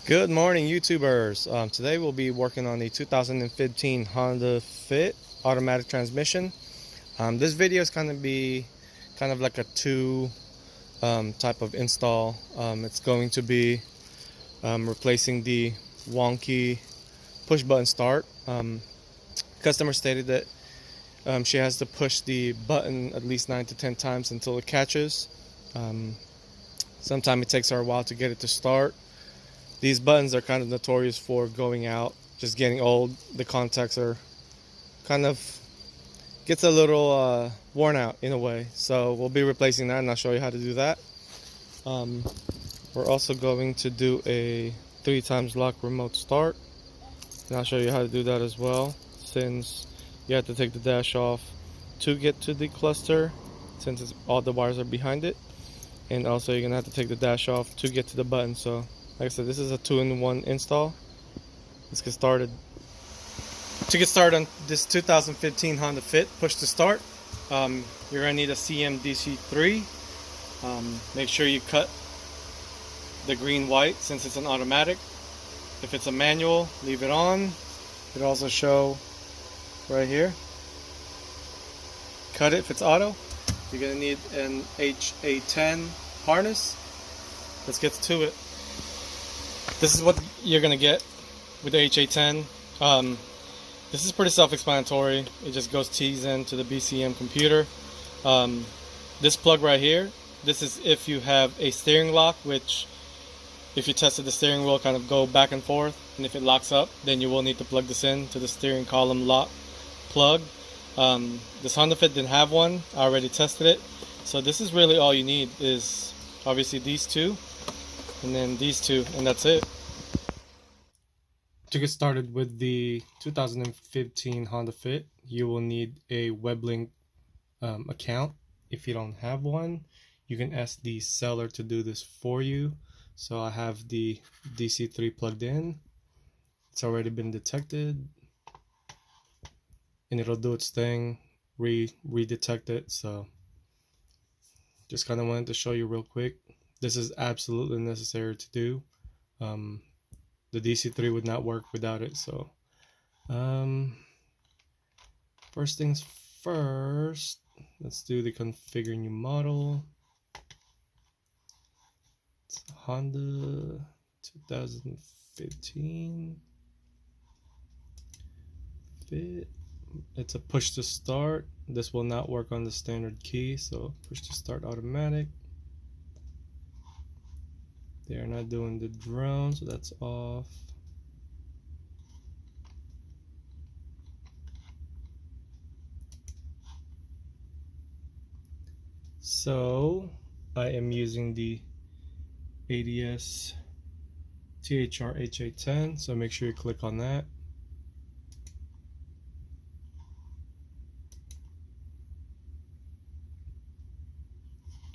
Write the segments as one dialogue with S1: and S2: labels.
S1: Good morning, YouTubers. Today we'll be working on the 2015 Honda Fit automatic transmission. This video is going to be kind of like a two type of install. It's going to be replacing the wonky push button start. Customer stated that she has to push the button at least 9 to 10 times until it catches. Sometimes it takes her a while to get it to start. These buttons are kind of notorious for going out, just getting old. The contacts are kind of gets a little worn out in a way. So we'll be replacing that, and I'll show you how to do that. We're also going to do a 3 times lock remote start, and I'll show you how to do that as well, since you have to take the dash off to get to the cluster, since all the wires are behind it, and also you're gonna have to take the dash off to get to the button. So like I said, this is a 2-in-1 install. Let's get started. To get started on this 2015 Honda Fit push to start, you're going to need a CM-DC3. Make sure you cut the green white since it's an automatic. If it's a manual, leave it on. It'll also show right here. Cut it if it's auto. You're going to need an HA10 harness. Let's get to it. This is what you're going to get with the HA10. This is pretty self-explanatory. It just goes T's into the BCM computer. This plug right here, this is if you have a steering lock, which if you tested the steering wheel kind of go back and forth, and if it locks up, then you will need to plug this in to the steering column lock plug. This Honda Fit didn't have one. I already tested it. So this is really all you need, is obviously these two, and then these two, and that's it. To get started with the 2015 Honda Fit, you will need a WebLink account. If you don't have one, you can ask the seller to do this for you. So I have the DC3 plugged in. It's already been detected, and it'll do its thing, redetect it. So just kind of wanted to show you real quick. This is absolutely necessary to do. The DC3 would not work without it. So first things first, let's do the configure new model. It's Honda 2015 Fit. It's a push to start. This will not work on the standard key, so push to start automatic. They are not doing the drone, so that's off. So I am using the ADS THR HA10, so make sure you click on that.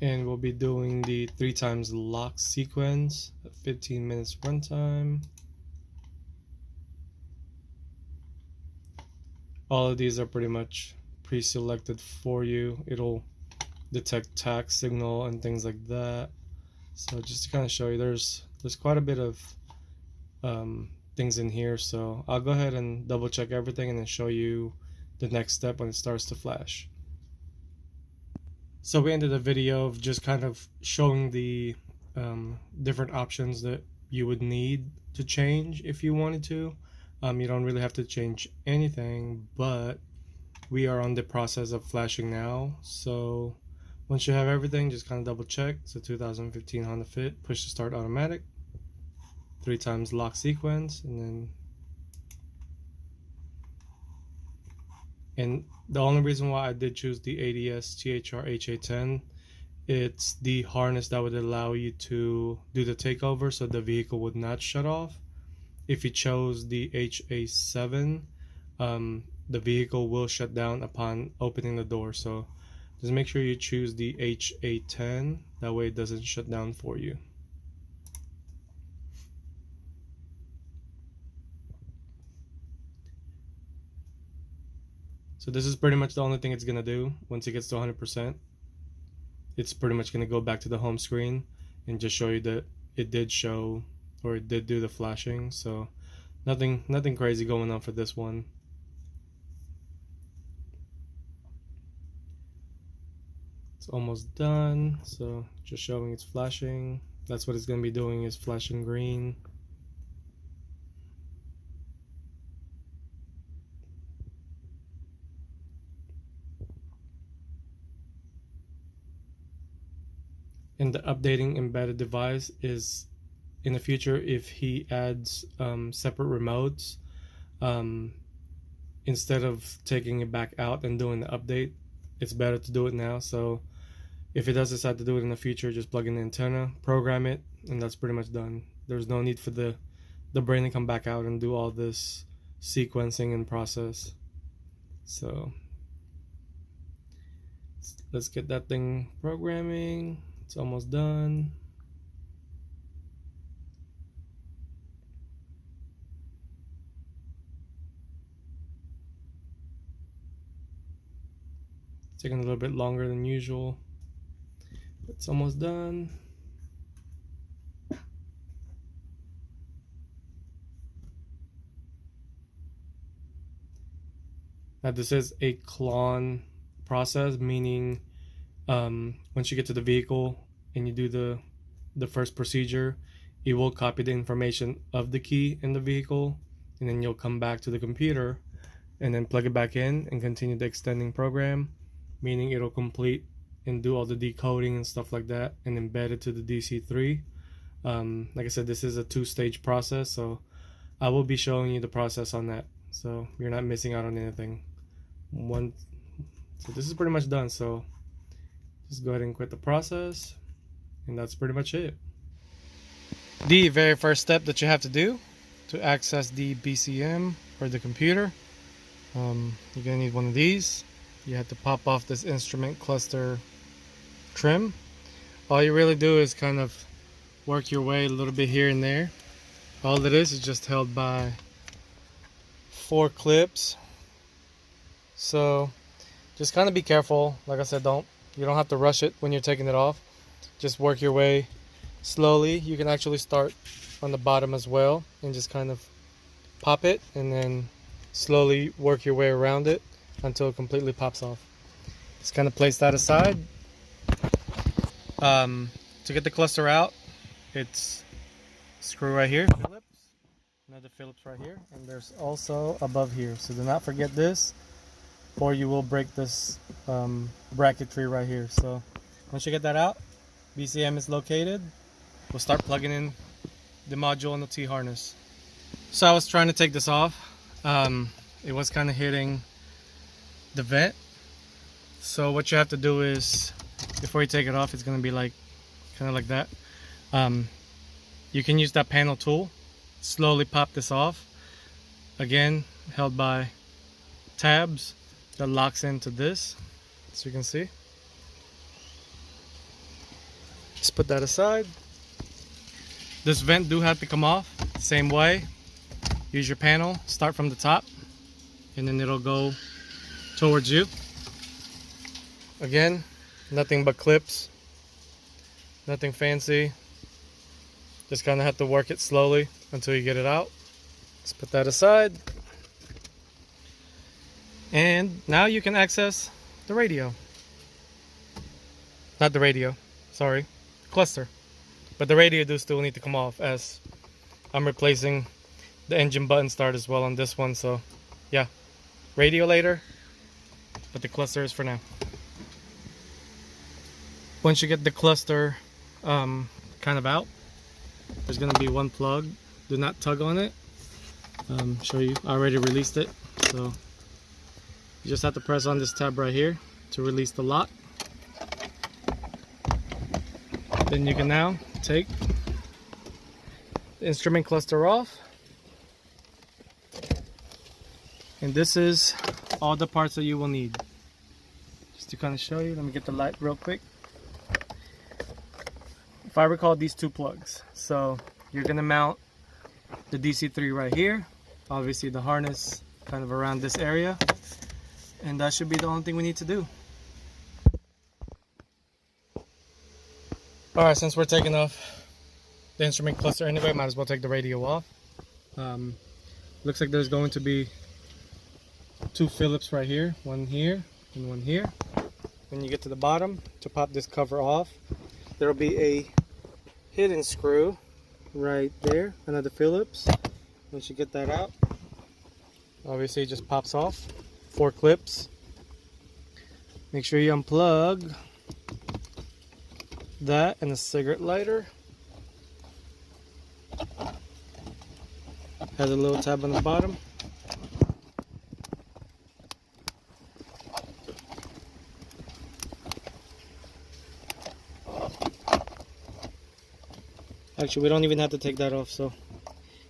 S1: And we'll be doing the 3 times lock sequence at 15 minutes runtime. All of these are pretty much pre-selected for you. It'll detect tach signal and things like that. So just to kind of show you, there's quite a bit of things in here. So I'll go ahead and double check everything and then show you the next step when it starts to flash. So we ended the video of just kind of showing the different options that you would need to change if you wanted to. You don't really have to change anything, but we are on the process of flashing now. So once you have everything, just kind of double check. It's a 2015 Honda Fit, push to start automatic, 3 times lock sequence, and the only reason why I did choose the ADS THR HA10, it's the harness that would allow you to do the takeover so the vehicle would not shut off. If you chose the HA7, the vehicle will shut down upon opening the door. So just make sure you choose the HA10, that way it doesn't shut down for you. So this is pretty much the only thing it's going to do. Once it gets to 100%, it's pretty much going to go back to the home screen and just show you that it did show or it did do the flashing, so nothing crazy going on for this one. It's almost done, so just showing it's flashing. That's what it's going to be doing, is flashing green. And the updating embedded device is in the future, if he adds separate remotes, instead of taking it back out and doing the update, it's better to do it now. So if it does decide to do it in the future, just plug in the antenna, program it, and that's pretty much done. There's no need for the brain to come back out and do all this sequencing and process. So let's get that thing programming. It's almost done. It's taking a little bit longer than usual. It's almost done. Now this is a clone process, meaning once you get to the vehicle and you do the first procedure, it will copy the information of the key in the vehicle, and then you'll come back to the computer and then plug it back in and continue the extending program, meaning it'll complete and do all the decoding and stuff like that and embed it to the DC3. Like I said, this is a two-stage process, so I will be showing you the process on that, so you're not missing out on anything. So this is pretty much done, so just go ahead and quit the process, and that's pretty much it. The very first step that you have to do to access the BCM or the computer, you're gonna need one of these. You have to pop off this instrument cluster trim. All you really do is kind of work your way a little bit here and there. All it is just held by 4 clips. So just kind of be careful. Like I said, you don't have to rush it when you're taking it off. Just work your way slowly. You can actually start on the bottom as well and just kind of pop it and then slowly work your way around it until it completely pops off. Just kind of place that aside. To get the cluster out, it's screw right here, Phillips, another Phillips right here, and there's also above here. So do not forget this, or you will break this bracketry right here. So once you get that out, BCM is located. We'll start plugging in the module and the T-harness. So I was trying to take this off. It was kind of hitting the vent. So what you have to do is, before you take it off, it's going to be like kind of like that. You can use that panel tool, slowly pop this off. Again, held by tabs that locks into this, so you can see. Just put that aside. This vent do have to come off same way. Use your panel, start from the top, and then it'll go towards you. Again, nothing but clips, nothing fancy. Just kind of have to work it slowly until you get it out. Let's put that aside. And now you can access the radio. Not the radio, sorry, cluster. But the radio do still need to come off, as I'm replacing the engine button start as well on this one. So yeah, radio later, but the cluster is for now. Once you get the cluster kind of out, there's going to be one plug. Do not tug on it. Show you, I already released it. So you just have to press on this tab right here to release the lock. Then you can now take the instrument cluster off. And this is all the parts that you will need. Just to kind of show you, let me get the light real quick. If I recall, these 2 plugs. So you're gonna mount the DC3 right here. Obviously the harness kind of around this area. And that should be the only thing we need to do. Alright, since we're taking off the instrument cluster anyway, might as well take the radio off. Looks like there's going to be 2 Phillips right here, one here and one here. When you get to the bottom, to pop this cover off, there will be a hidden screw right there, another Phillips. Once you get that out, obviously it just pops off. 4 clips. Make sure you unplug that and a cigarette lighter. Has a little tab on the bottom. Actually, we don't even have to take that off, so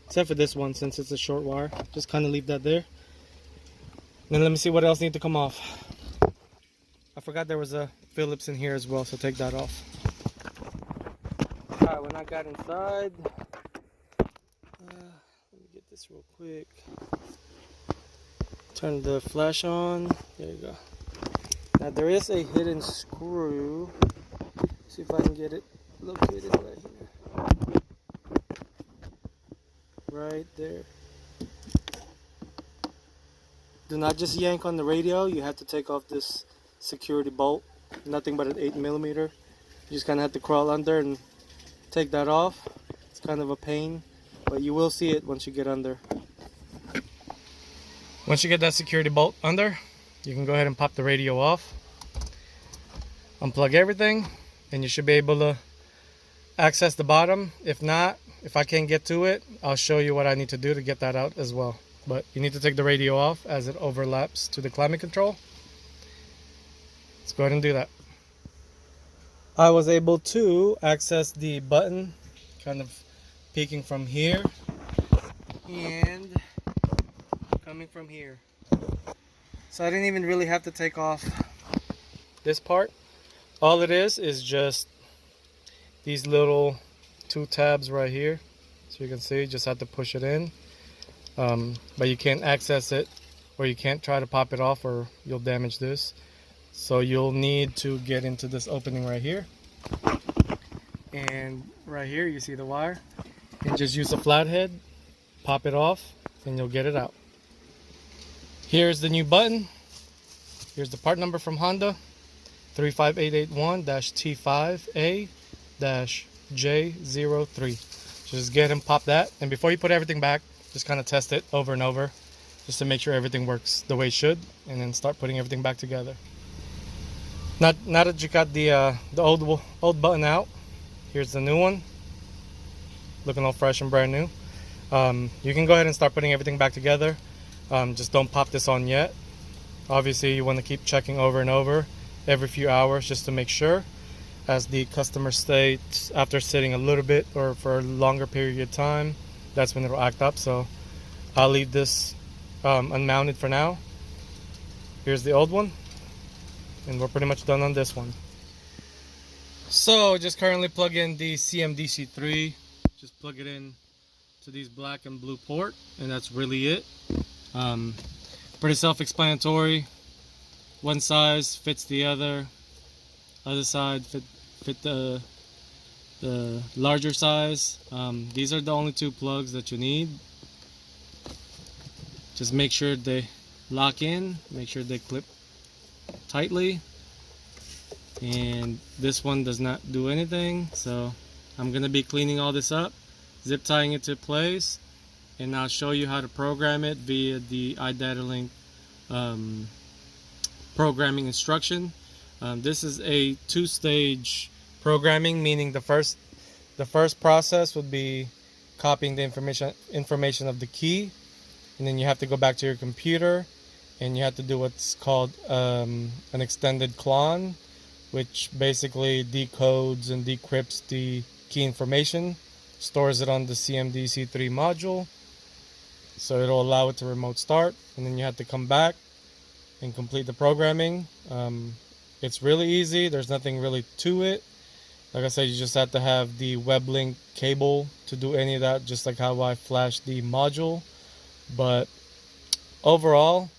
S1: except for this one, since it's a short wire, just kind of leave that there. Then let me see what else needs to come off. I forgot there was a Phillips in here as well, so take that off. Alright, when I got inside, let me get this real quick. Turn the flash on. There you go. Now there is a hidden screw. See if I can get it located right here. Right there. Do not just yank on the radio. You have to take off this security bolt. Nothing but an 8mm. You just kind of have to crawl under and take that off. It's kind of a pain, but you will see it once you get under. Once you get that security bolt under, you can go ahead and pop the radio off. Unplug everything, and you should be able to access the bottom. If not, if I can't get to it, I'll show you what I need to do to get that out as well. But you need to take the radio off as it overlaps to the climate control. Let's go ahead and do that. I was able to access the button kind of peeking from here and coming from here. So I didn't even really have to take off this part. All it is just these little 2 tabs right here. So you can see, just have to push it in. But you can't access it, or you can't try to pop it off, or you'll damage this. So you'll need to get into this opening right here. And right here you see the wire. And just use a flathead, pop it off, and you'll get it out. Here's the new button. Here's the part number from Honda. 35881-T5A-J03. Just get and pop that. And before you put everything back, just kind of test it over and over, just to make sure everything works the way it should, and then start putting everything back together. Now that you got the old button out, here's the new one, looking all fresh and brand new. You can go ahead and start putting everything back together. Just don't pop this on yet. Obviously, you want to keep checking over and over every few hours just to make sure, as the customer states, after sitting a little bit or for a longer period of time, that's when it'll act up. So I'll leave this unmounted for now. Here's the old one, and we're pretty much done on this one. So just currently plug in the CMDC3. Just plug it in to these black and blue port, and that's really it. Pretty self-explanatory. One size fits the other side fit the larger size. These are the only 2 plugs that you need. Just make sure they lock in, make sure they clip tightly, and this one does not do anything. So I'm gonna be cleaning all this up, zip tying it to place, and I'll show you how to program it via the iDataLink programming instruction. This is a 2-stage programming, meaning the first process would be copying the information of the key, and then you have to go back to your computer and you have to do what's called an extended clone, which basically decodes and decrypts the key information, stores it on the CMDC3 module, so it'll allow it to remote start, and then you have to come back and complete the programming. It's really easy. There's nothing really to it. Like I said, you just have to have the web link cable to do any of that, just like how I flashed the module. But overall,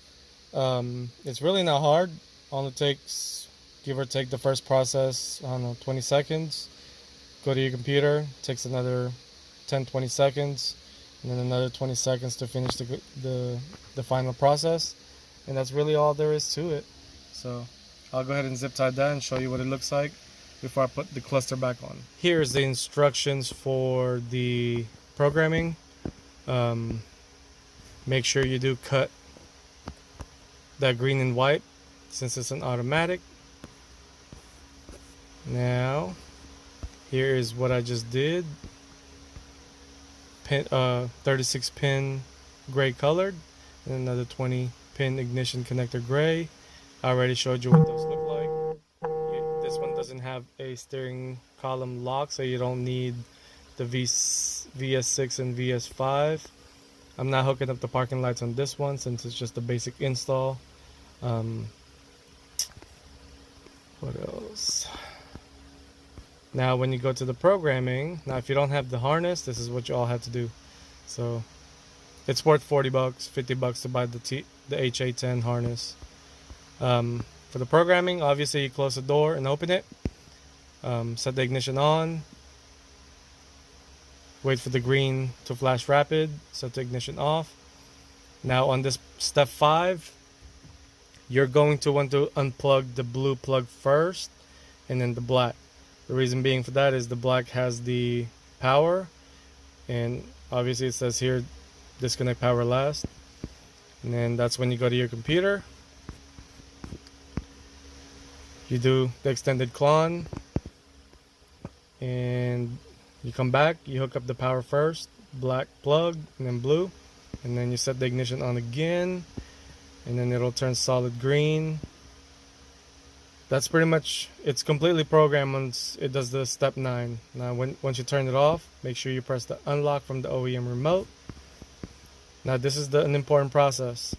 S1: it's really not hard. Only takes, give or take, the first process, I don't know, 20 seconds. go to your computer, takes another 10-20 seconds, and then another 20 seconds to finish the final process. And that's really all there is to it. So I'll go ahead and zip tie that and show you what it looks like before I put the cluster back on. Here's the instructions for the programming. Make sure you do cut that green and white since it's an automatic. Now here is what I just did. 36 pin gray colored and another 20 pin ignition connector gray. I already showed you what those look like. This one doesn't have a steering column lock, so you don't need the VS6 and VS5. I'm not hooking up the parking lights on this one since it's just a basic install. What else? Now when you go to the programming, now if you don't have the harness, this is what you all have to do. So it's worth $40, $50 to buy the HA10 harness. For the programming, obviously you close the door and open it. Set the ignition on. Wait for the green to flash rapid. Set the ignition off. Now on this step 5, you're going to want to unplug the blue plug first and then the black. The reason being for that is the black has the power, and obviously it says here disconnect power last. And then that's when you go to your computer. You do the extended clon and you come back, you hook up the power first, black plug and then blue, and then you set the ignition on again, and then it'll turn solid green. That's pretty much, it's completely programmed once it does the step 9. Now once you turn it off, make sure you press the unlock from the OEM remote. Now this is an important process.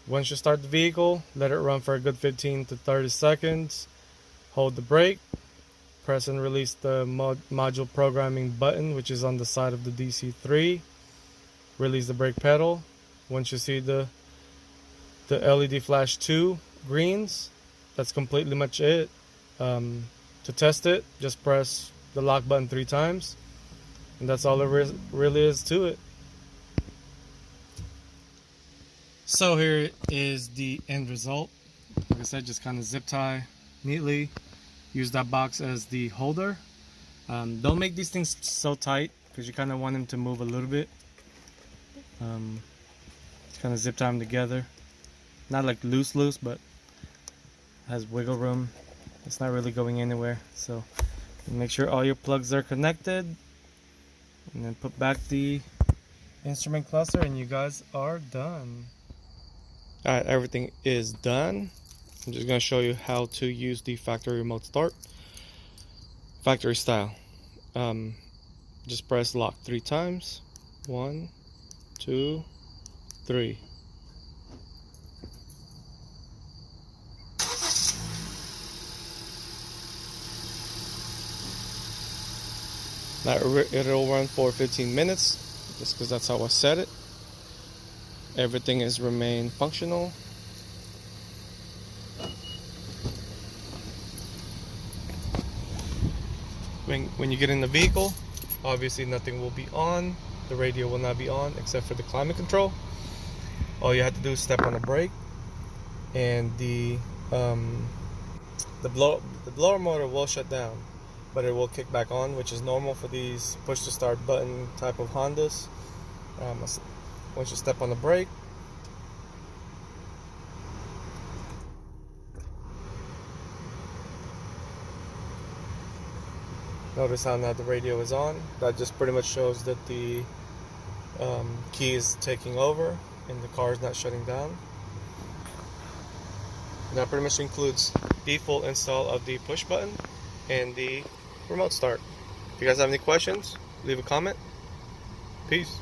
S1: Once you start the vehicle, let it run for a good 15 to 30 seconds. Hold the brake, press and release the module programming button, which is on the side of the DC3. Release the brake pedal. Once you see the LED flash 2 greens, that's completely much it. To test it, just press the lock button 3 times, and that's all there really is to it. So here is the end result. Like I said, just kind of zip tie neatly. Use that box as the holder. Don't make these things so tight because you kind of want them to move a little bit. Just kind of zip tie them together. Not like loose, but has wiggle room. It's not really going anywhere. So make sure all your plugs are connected, and then put back the instrument cluster, and you guys are done. Alright, everything is done. I'm just going to show you how to use the factory remote start. Factory style. Just press lock 3 times. 1, 2, 3. Now it'll run for 15 minutes, just because that's how I set it. Everything has remained functional. When you get in the vehicle, obviously nothing will be on. The radio will not be on except for the climate control. All you have to do is step on the brake, and the blower motor will shut down, but it will kick back on, which is normal for these push to start button type of Hondas. Once you step on the brake, notice how now the radio is on. That just pretty much shows that the key is taking over and the car is not shutting down. That pretty much includes the full install of the push button and the remote start. If you guys have any questions, leave a comment. Peace.